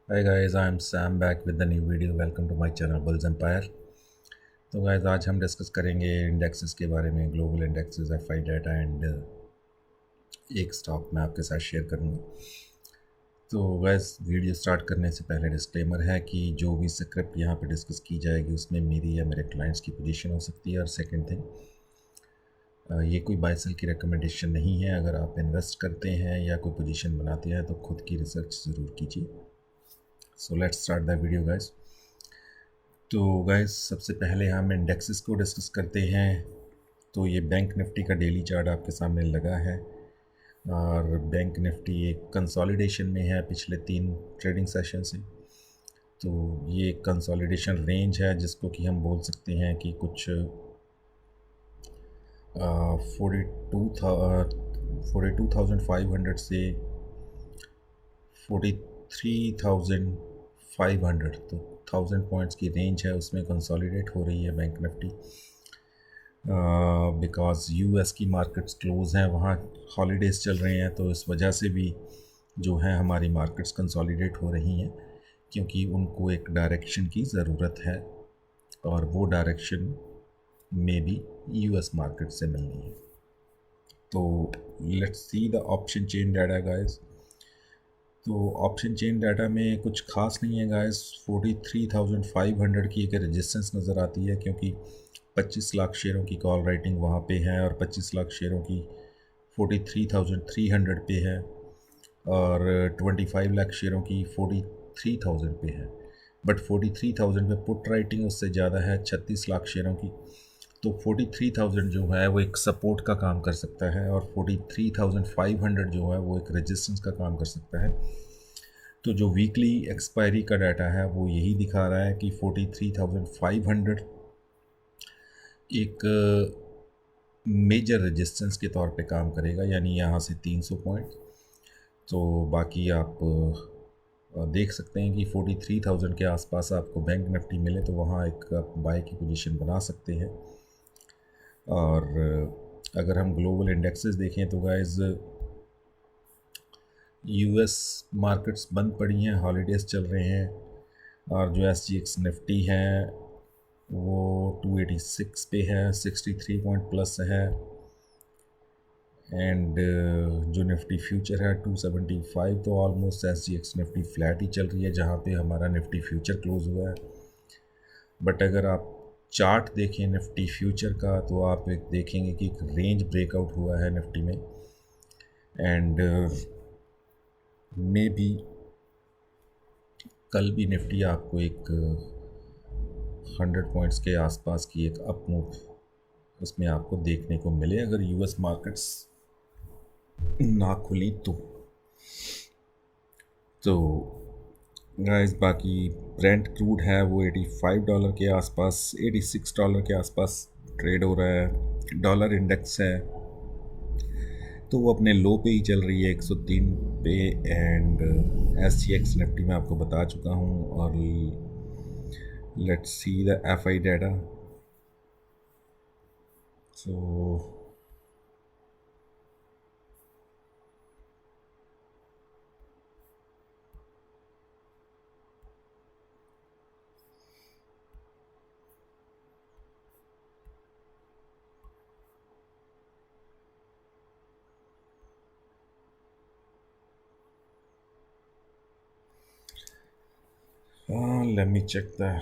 Hi guys, I'm Sam back with the new video. Welcome to my channel Bulls Empire. तो guys आज हम discuss करेंगे indexes के बारे में, global indexes, FI data and एक स्टॉक मैं आपके साथ शेयर करूँगा। तो गाइज वीडियो स्टार्ट करने से पहले डिस्क्लेमर है कि जो भी स्क्रिप्ट यहाँ पे डिस्कस की जाएगी उसमें मेरी या मेरे क्लाइंट्स की पोजीशन हो सकती है। और सेकंड थिंग, ये कोई बाय सेल की रिकमेंडेशन नहीं है। अगर आप इन्वेस्ट करते हैं या कोई पोजीशन बनाते हैं तो खुद की रिसर्च ज़रूर कीजिए। So let's start the video guys. तो गाइस सबसे पहले हम इंडेक्सेस को डिस्कस करते हैं। तो ये बैंक निफ्टी का डेली चार्ट आपके सामने लगा है और बैंक निफ्टी एक कंसोलिडेशन में है पिछले 3 ट्रेडिंग सेशन से। तो ये एक कंसोलिडेशन रेंज है जिसको कि हम बोल सकते हैं कि कुछ 42,500 से 43,500, तो 1000 पॉइंट्स की रेंज है, उसमें कंसोलिडेट हो रही है बैंक निफ्टी। बिकॉज़ यूएस की मार्केट्स क्लोज़ हैं, वहाँ हॉलीडेज़ चल रहे हैं, तो इस वजह से भी जो है हमारी मार्केट्स कंसोलिडेट हो रही हैं क्योंकि उनको एक डायरेक्शन की ज़रूरत है और वो डायरेक्शन में भी यूएस मार्केट से मिलनी है। तो let's see the option chain data guys. तो ऑप्शन चेन डाटा में कुछ खास नहीं है गाइस। 43,500 की एक रेजिस्टेंस नज़र आती है क्योंकि 25 लाख शेयरों की कॉल राइटिंग वहाँ पे है और 25 लाख शेयरों की 43,300 पे है और 25 लाख शेयरों की 43,000 पे है। बट 43,000 पे पुट राइटिंग उससे ज़्यादा है 36 लाख शेयरों की। तो 43,000 जो है वो एक सपोर्ट का काम कर सकता है और 43,500 जो है वो एक रेजिस्टेंस का काम कर सकता है। तो जो वीकली एक्सपायरी का डाटा है वो यही दिखा रहा है कि 43,500 एक मेजर रेजिस्टेंस के तौर पे काम करेगा, यानी यहाँ से 300 पॉइंट। तो बाकी आप देख सकते हैं कि 43,000 के आसपास आपको बैंक निफ्टी मिले तो वहाँ एक आप बाय की पोजीशन बना सकते हैं। और अगर हम ग्लोबल इंडेक्सेस देखें तो गाइस यूएस मार्केट्स बंद पड़ी हैं, हॉलीडेज़ चल रहे हैं और जो एसजीएक्स निफ्टी है वो 286 पे है, 63 पॉइंट प्लस है। एंड जो निफ्टी फ्यूचर है 275, तो ऑलमोस्ट एसजीएक्स निफ्टी फ्लैट ही चल रही है जहाँ पे हमारा निफ्टी फ्यूचर क्लोज हुआ है। बट अगर आप चार्ट देखें निफ्टी फ्यूचर का तो आप एक देखेंगे कि एक रेंज ब्रेकआउट हुआ है निफ्टी में एंड मे बी कल भी निफ्टी आपको एक 100 पॉइंट्स के आसपास की एक अप मूव उसमें आपको देखने को मिले अगर यूएस मार्केट्स ना खुली तो गाइस बाकी ब्रेंट क्रूड है वो $85 के आसपास, $86 के आसपास ट्रेड हो रहा है। डॉलर इंडेक्स है तो वो अपने लो पे ही चल रही है 103 पे एंड एसजीएक्स निफ्टी में आपको बता चुका हूँ। और let's see the FI data. So let me check the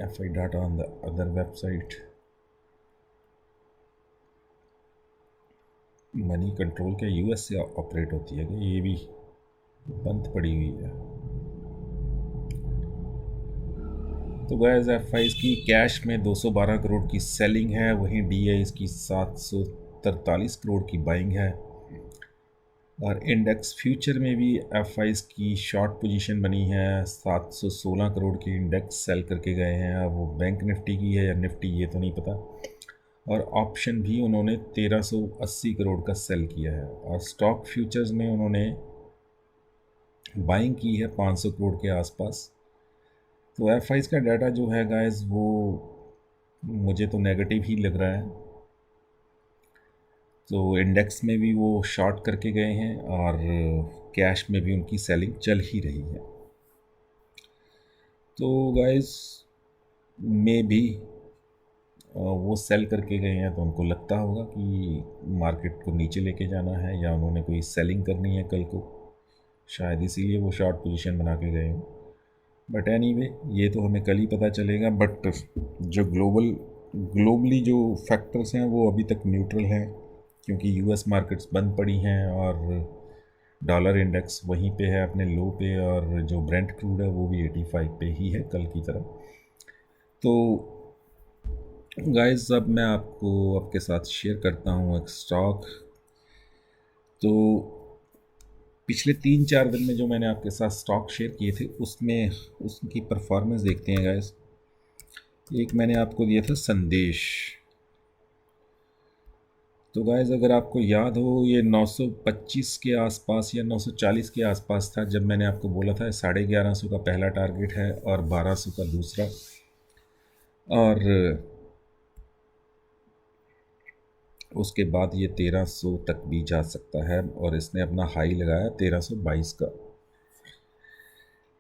FI data on the other website. Money control क्या यूएस से ऑपरेट होती है कि ये भी बंद पड़ी हुई है? तो गैस एफ की कैश में 212 करोड़ की सेलिंग है, वहीं डी की 743 करोड़ की बाइंग है। और इंडेक्स फ्यूचर में भी एफ की शॉर्ट पोजीशन बनी है, 716 करोड़ की इंडेक्स सेल करके गए हैं। अब वो बैंक निफ्टी की है या निफ्टी ये तो नहीं पता। और ऑप्शन भी उन्होंने 1380 करोड़ का सेल किया है और स्टॉक फ्यूचर्स में उन्होंने बाइंग की है 500 करोड़ के आसपास। तो एफ का डाटा जो है गाइस वो मुझे तो नेगेटिव ही लग रहा है। तो इंडेक्स में भी वो शॉर्ट करके गए हैं और कैश में भी उनकी सेलिंग चल ही रही है। तो गाइस मे भी वो सेल करके गए हैं तो उनको लगता होगा कि मार्केट को नीचे लेके जाना है, या उन्होंने कोई सेलिंग करनी है कल को, शायद इसीलिए वो शॉर्ट पोजीशन बना के गए हों। बट एनीवे ये तो हमें कल ही पता चलेगा। बट जो ग्लोबली जो फैक्टर्स हैं वो अभी तक न्यूट्रल हैं, क्योंकि यूएस मार्केट्स बंद पड़ी हैं और डॉलर इंडेक्स वहीं पे है अपने लो पे, और जो ब्रेंट क्रूड है वो भी 85 पे ही है कल की तरह। तो गाइस अब मैं आपके साथ शेयर करता हूँ एक स्टॉक। तो पिछले 3-4 दिन में जो मैंने आपके साथ स्टॉक शेयर किए थे उसमें उसकी परफॉर्मेंस देखते हैं गाइस। एक मैंने आपको दिया था संदेश। तो गाइस अगर आपको याद हो ये 925 के आसपास या 940 के आसपास था जब मैंने आपको बोला था 1150 का पहला टारगेट है और 1200 का दूसरा, और उसके बाद ये 1300 तक भी जा सकता है, और इसने अपना हाई लगाया 1322 का।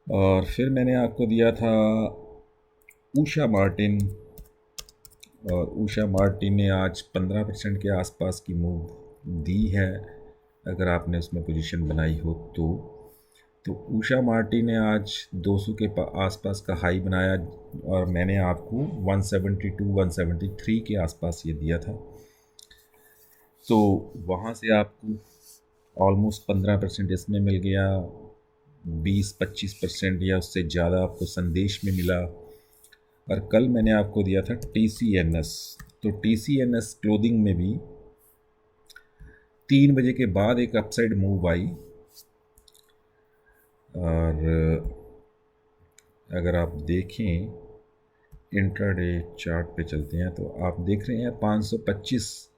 और फिर मैंने आपको दिया था उषा मार्टिन, और उषा मार्टिन ने आज 15% के आसपास की मूव दी है अगर आपने उसमें पोजीशन बनाई हो तो उषा मार्टिन ने आज 200 के आसपास का हाई बनाया, और मैंने आपको 172-173 के आसपास ये दिया था। तो वहाँ से आपको ऑलमोस्ट 15% इसमें मिल गया, 20-25% या उससे ज़्यादा आपको संदेश में मिला। और कल मैंने आपको दिया था TCNS। तो TCNS क्लोथिंग में भी 3 बजे के बाद एक अपसाइड मूव आई, और अगर आप देखें इंट्राडे चार्ट पे चलते हैं तो आप देख रहे हैं 525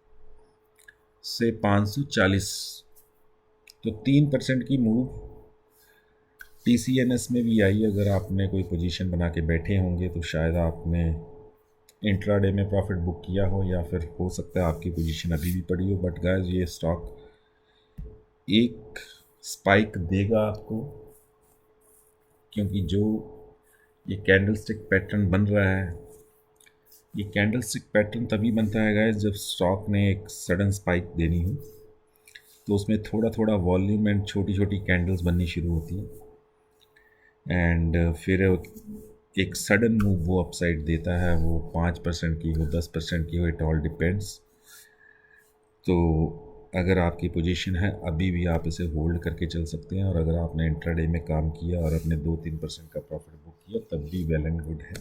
से 540, तो 3% की मूव TCNS में भी आई। अगर आपने कोई पोजीशन बना के बैठे होंगे तो शायद आपने इंट्राडे में प्रॉफिट बुक किया हो, या फिर हो सकता है आपकी पोजीशन अभी भी पड़ी हो। बट गाइस ये स्टॉक एक स्पाइक देगा आपको, क्योंकि जो ये कैंडलस्टिक पैटर्न बन रहा है, ये कैंडलस्टिक पैटर्न तभी बनता है गाइस जब स्टॉक ने एक सडन स्पाइक देनी हो, तो उसमें थोड़ा थोड़ा वॉल्यूम एंड छोटी छोटी कैंडल्स बननी शुरू होती हैं, एंड फिर एक सडन मूव वो अपसाइड देता है। वो 5% की हो, 10% की हो, इट ऑल डिपेंड्स। तो अगर आपकी पोजीशन है अभी भी आप इसे होल्ड करके चल सकते हैं, और अगर आपने इंट्राडे में काम किया और अपने 2-3% का प्रॉफिट बुक किया तब भी वेल एंड गुड है।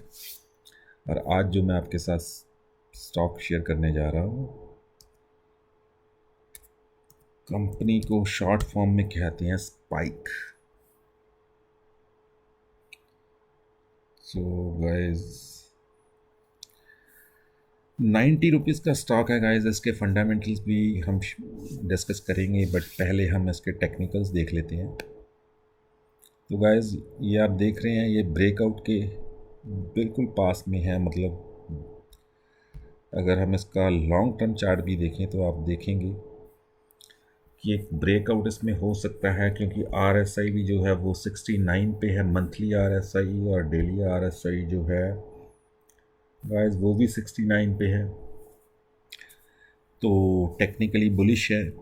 और आज जो मैं आपके साथ स्टॉक शेयर करने जा रहा हूँ, कंपनी को शॉर्ट फॉर्म में कहते हैं स्पाइक। सो गाइस 90 रुपीज़ का स्टॉक है गाइस। इसके फंडामेंटल्स भी हम डिस्कस करेंगे, बट पहले हम इसके टेक्निकल्स देख लेते हैं। तो गाइस ये आप देख रहे हैं ये ब्रेकआउट के बिल्कुल पास में है, मतलब अगर हम इसका लॉन्ग टर्म चार्ट भी देखें तो आप देखेंगे कि एक ब्रेकआउट इसमें हो सकता है, क्योंकि RSI भी जो है वो 69 पे है, मंथली RSI, और डेली RSI जो है गाइस वो भी 69 पे है। तो टेक्निकली बुलिश है,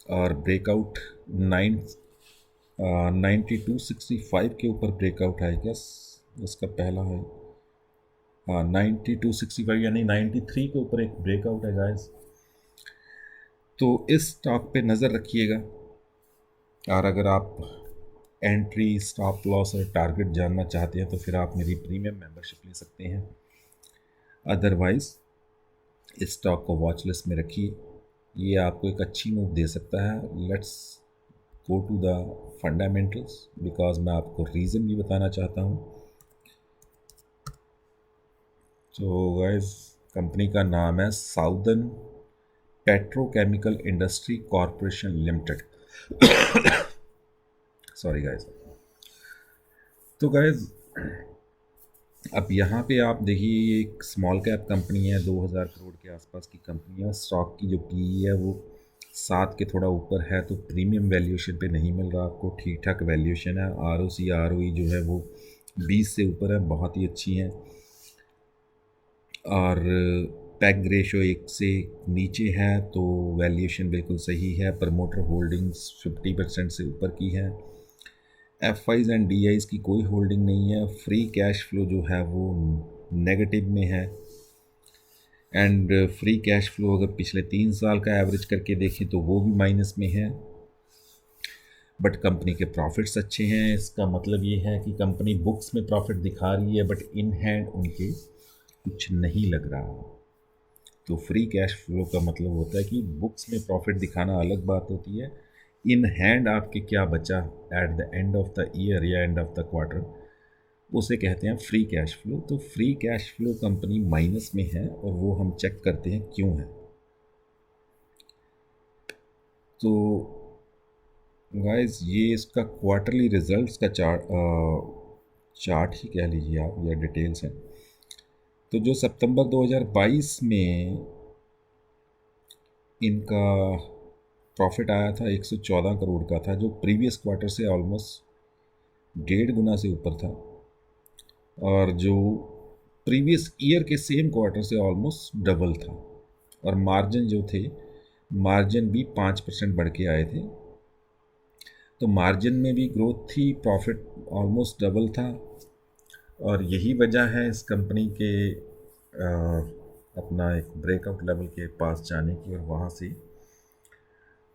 और ब्रेकआउट 9265 के ऊपर ब्रेकआउट है क्या इसका पहला है। हाँ 9265 यानी 93 के ऊपर एक ब्रेकआउट है गाइस। तो इस स्टॉक पे नज़र रखिएगा, और अगर आप एंट्री, स्टॉप लॉस और टारगेट जानना चाहते हैं तो फिर आप मेरी प्रीमियम मेंबरशिप ले सकते हैं। अदरवाइज़ इस स्टॉक को वॉच लिस्ट में रखिए, ये आपको एक अच्छी मूव दे सकता है। Let's go to the fundamentals, because मैं आपको रीज़न भी बताना चाहता हूँ। तो गाइस कंपनी का नाम है southern petrochemical industry corporation limited. Sorry guys. तो गाइस अब यहाँ पे आप देखिए ये एक स्मॉल कैप कंपनी है, 2000 करोड़ के आसपास की कंपनी है। स्टॉक की जो PE है वो 7 के थोड़ा ऊपर है, तो प्रीमियम वैल्यूएशन पे नहीं मिल रहा आपको, ठीक ठाक वैल्यूएशन है। ROC ROE जो है वो 20 से ऊपर है, बहुत ही अच्छी है। और पैग रेशो 1 से नीचे है, तो वैल्यूएशन बिल्कुल सही है। प्रमोटर होल्डिंग्स 50% से ऊपर की है। FIs एंड DIs की कोई होल्डिंग नहीं है। फ्री कैश फ्लो जो है वो नेगेटिव में है। एंड फ्री कैश फ्लो अगर पिछले 3 साल का एवरेज करके देखें तो वो भी माइनस में है। बट कंपनी के प्रॉफिट्स अच्छे हैं। इसका मतलब ये है कि कंपनी बुक्स में प्रॉफिट दिखा रही है, बट इन हैंड उनके कुछ नहीं लग रहा। तो फ्री कैश फ्लो का मतलब होता है कि बुक्स में प्रॉफिट दिखाना अलग बात होती है, इन हैंड आपके क्या बचा at the end of the year या एंड ऑफ द क्वार्टर, उसे कहते हैं फ्री कैश फ्लो। तो free cash flow company minus में है, और वो हम चेक करते हैं क्यों है। तो गाइस ये इसका क्वार्टरली रिजल्ट्स का चार्ट ही कह लीजिए आप, या डिटेल्स हैं। तो जो सितंबर 2022 में इनका प्रॉफिट आया था 114 करोड़ का था, जो प्रीवियस क्वार्टर से ऑलमोस्ट 1.5 गुना से ऊपर था, और जो प्रीवियस ईयर के सेम क्वार्टर से ऑलमोस्ट डबल था। और मार्जिन जो थे, मार्जिन भी 5% बढ़ के आए थे। तो मार्जिन में भी ग्रोथ थी, प्रॉफिट ऑलमोस्ट डबल था। और यही वजह है इस कंपनी के अपना एक ब्रेकआउट लेवल के पास जाने की, और वहाँ से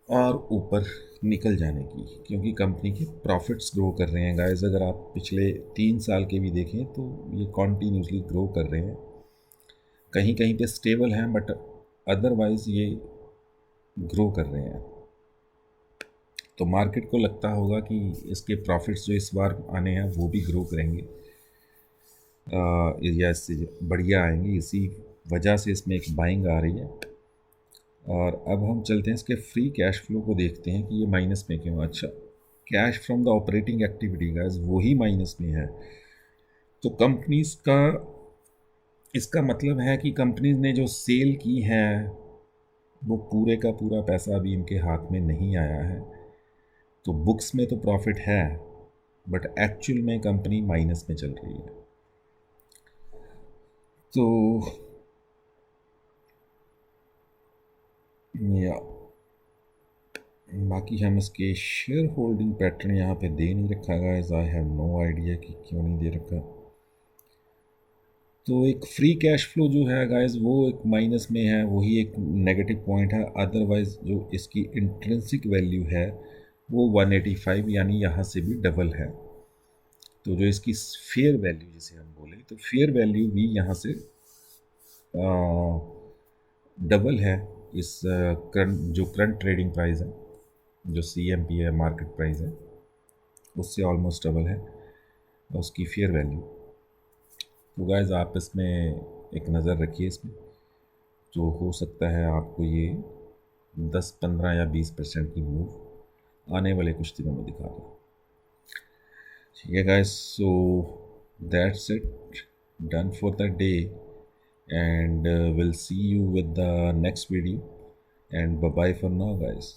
और ऊपर निकल जाने की, क्योंकि कंपनी के प्रॉफिट्स ग्रो कर रहे हैं। गाइस अगर आप पिछले 3 साल के भी देखें तो ये कॉन्टीन्यूसली ग्रो कर रहे हैं। कहीं कहीं पे स्टेबल हैं, बट अदरवाइज़ ये ग्रो कर रहे हैं। तो मार्केट को लगता होगा कि इसके प्रॉफिट्स जो इस बार आने हैं वो भी ग्रो करेंगे, या इससे बढ़िया आएंगे। इसी वजह से इसमें एक बाइंग आ रही है। और अब हम चलते हैं इसके फ्री कैश फ्लो को, देखते हैं कि ये माइनस में क्यों। अच्छा, cash from the operating activity guys वही माइनस में है। तो कंपनीज का, इसका मतलब है कि कंपनीज ने जो सेल की है वो पूरे का पूरा पैसा अभी इनके हाथ में नहीं आया है। तो बुक्स में तो प्रॉफिट है, बट एक्चुअल में कंपनी माइनस में चल रही है। तो या बाकी हम इसके शेयर होल्डिंग पैटर्न यहाँ पे दे नहीं रखा guys, I have no idea कि क्यों नहीं दे रखा। तो एक फ्री कैश फ्लो जो है गाइस वो एक माइनस में है, वही एक नेगेटिव पॉइंट है। अदरवाइज़ जो इसकी इंट्रिंसिक वैल्यू है वो 185, यानी यहाँ से भी डबल है। तो जो इसकी फेयर वैल्यू जिसे हम बोले, तो फेयर वैल्यू भी यहाँ से डबल है। इस जो करंट ट्रेडिंग प्राइस है, जो CMP है, मार्केट प्राइस है, उससे ऑलमोस्ट डबल है उसकी फेयर वैल्यू। तो गाइस आप इसमें एक नज़र रखिए इसमें, जो हो सकता है आपको ये 10, 15 या 20% की मूव आने वाले कुछ दिनों में दिखा दो। ठीक है guys, so that's it, done for the day, and we'll see you with the next video, and bye bye for now guys.